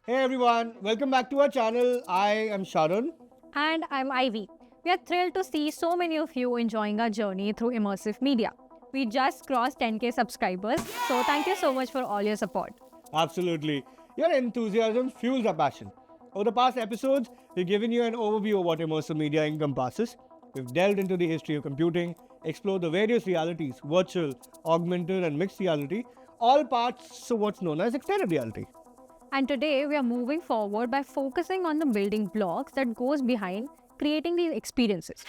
Hey everyone, welcome back to our channel. I am Sharon. And I'm Ivy. We are thrilled to see so many of you enjoying our journey through immersive media. We just crossed 10k subscribers, so thank you so much for all your support. Absolutely. Your enthusiasm fuels our passion. Over the past episodes, we've given you an overview of what immersive media encompasses. We've delved into the history of computing, explored the various realities virtual, augmented, and mixed reality, all parts of what's known as extended reality. And today we are moving forward by focusing on the building blocks that goes behind creating these experiences.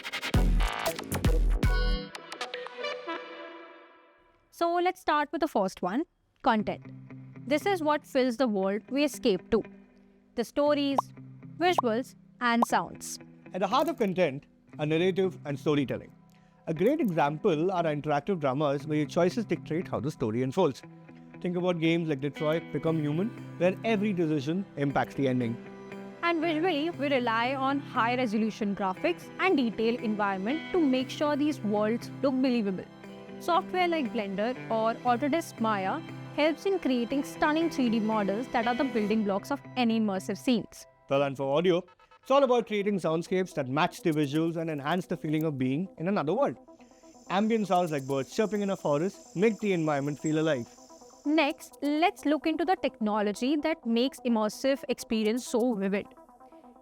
So let's start with the first one, content. This is what fills the world we escape to. The stories, visuals, and sounds. At the heart of content are narrative and storytelling. A great example are interactive dramas where your choices dictate how the story unfolds. Think about games like Detroit Become Human, where every decision impacts the ending. And visually, we rely on high resolution graphics and detailed environment to make sure these worlds look believable. Software like Blender or Autodesk Maya helps in creating stunning 3D models that are the building blocks of any immersive scenes. Well, and for audio, it's all about creating soundscapes that match the visuals and enhance the feeling of being in another world. Ambient sounds like birds chirping in a forest make the environment feel alive. Next, let's look into the technology that makes immersive experience so vivid.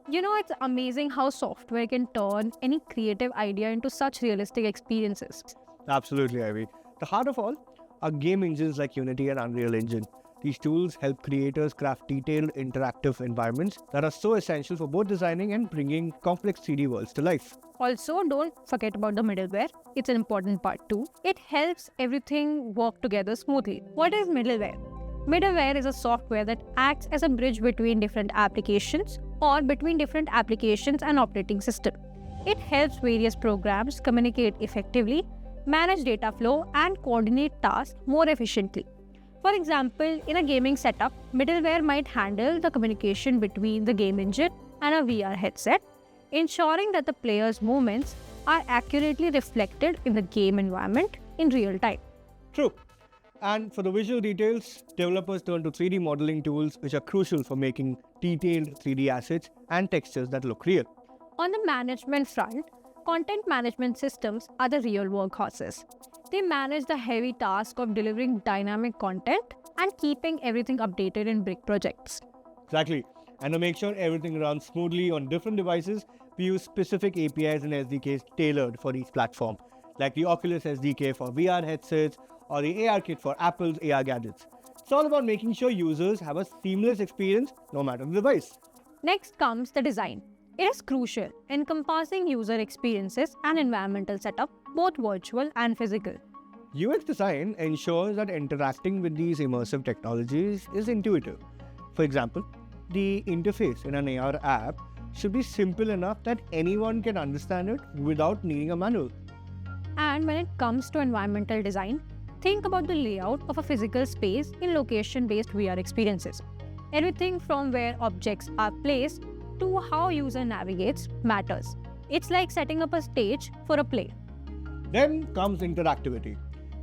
It's amazing how software can turn any creative idea into such realistic experiences. Absolutely, Ivy. The heart of all are game engines like Unity and Unreal Engine. These tools help creators craft detailed, interactive environments that are so essential for both designing and bringing complex 3D worlds to life. Also, don't forget about the middleware. It's an important part too. It helps everything work together smoothly. What is middleware? Middleware is a software that acts as a bridge between different applications or between different applications and operating system. It helps various programs communicate effectively, manage data flow, and coordinate tasks more efficiently. For example, in a gaming setup, middleware might handle the communication between the game engine and a VR headset, ensuring that the player's movements are accurately reflected in the game environment in real time. True. And for the visual details, developers turn to 3D modeling tools which are crucial for making detailed 3D assets and textures that look real. On the management front, content management systems are the real workhorses. They manage the heavy task of delivering dynamic content and keeping everything updated in big projects. Exactly. And to make sure everything runs smoothly on different devices, we use specific APIs and SDKs tailored for each platform, like the Oculus SDK for VR headsets or the ARKit for Apple's AR gadgets. It's all about making sure users have a seamless experience no matter the device. Next comes the design. It is crucial, encompassing user experiences and environmental setup, both virtual and physical. UX design ensures that interacting with these immersive technologies is intuitive. For example, the interface in an AR app should be simple enough that anyone can understand it without needing a manual. And when it comes to environmental design, think about the layout of a physical space in location-based VR experiences. Everything from where objects are placed to how user navigates matters. It's like setting up a stage for a play. Then comes interactivity,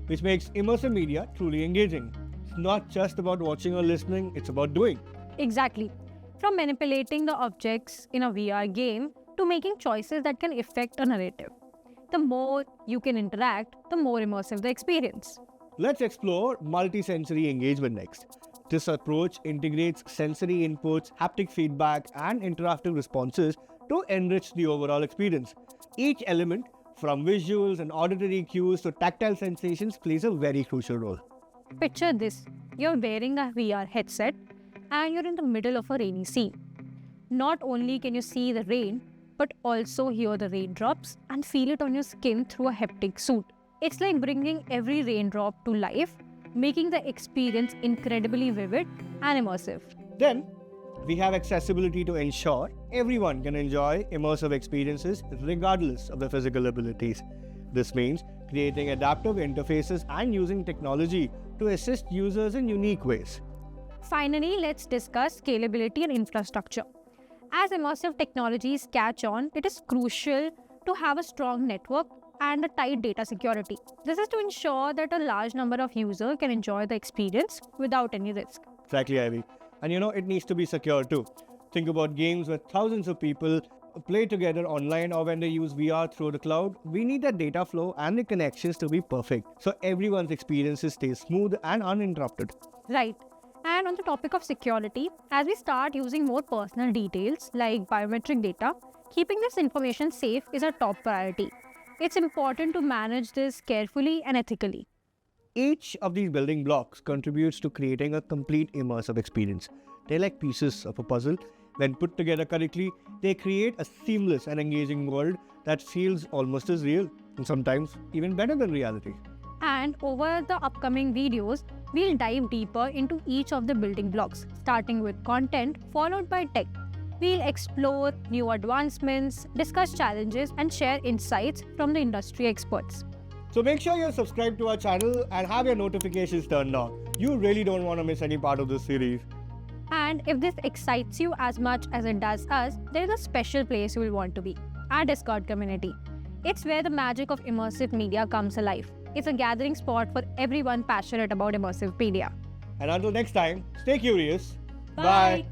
which makes immersive media truly engaging. It's not just about watching or listening, it's about doing. Exactly. From manipulating the objects in a VR game to making choices that can affect a narrative. The more you can interact, the more immersive the experience. Let's explore multi-sensory engagement next. This approach integrates sensory inputs, haptic feedback, and interactive responses to enrich the overall experience. Each element, from visuals and auditory cues to tactile sensations, plays a very crucial role. Picture this, you're wearing a VR headset and you're in the middle of a rainy scene. Not only can you see the rain, but also hear the raindrops and feel it on your skin through a haptic suit. It's like bringing every raindrop to life, making the experience incredibly vivid and immersive. Then, we have accessibility to ensure everyone can enjoy immersive experiences regardless of their physical abilities. This means creating adaptive interfaces and using technology to assist users in unique ways. Finally, let's discuss scalability and infrastructure. As immersive technologies catch on, it is crucial to have a strong network and a tight data security. This is to ensure that a large number of users can enjoy the experience without any risk. Exactly, Ivy. And it needs to be secure too. Think about games where thousands of people play together online or when they use VR through the cloud. We need the data flow and the connections to be perfect so everyone's experiences stay smooth and uninterrupted. Right. And on the topic of security, as we start using more personal details like biometric data, keeping this information safe is our top priority. It's important to manage this carefully and ethically. Each of these building blocks contributes to creating a complete immersive experience. They're like pieces of a puzzle. When put together correctly, they create a seamless and engaging world that feels almost as real, and sometimes even better than reality. And over the upcoming videos, we'll dive deeper into each of the building blocks, starting with content followed by tech. We'll explore new advancements, discuss challenges, and share insights from the industry experts. So make sure you're subscribed to our channel and have your notifications turned on. You really don't want to miss any part of this series. And if this excites you as much as it does us, there is a special place you will want to be, our Discord community. It's where the magic of immersive media comes alive. It's a gathering spot for everyone passionate about immersive media. And until next time, stay curious. Bye.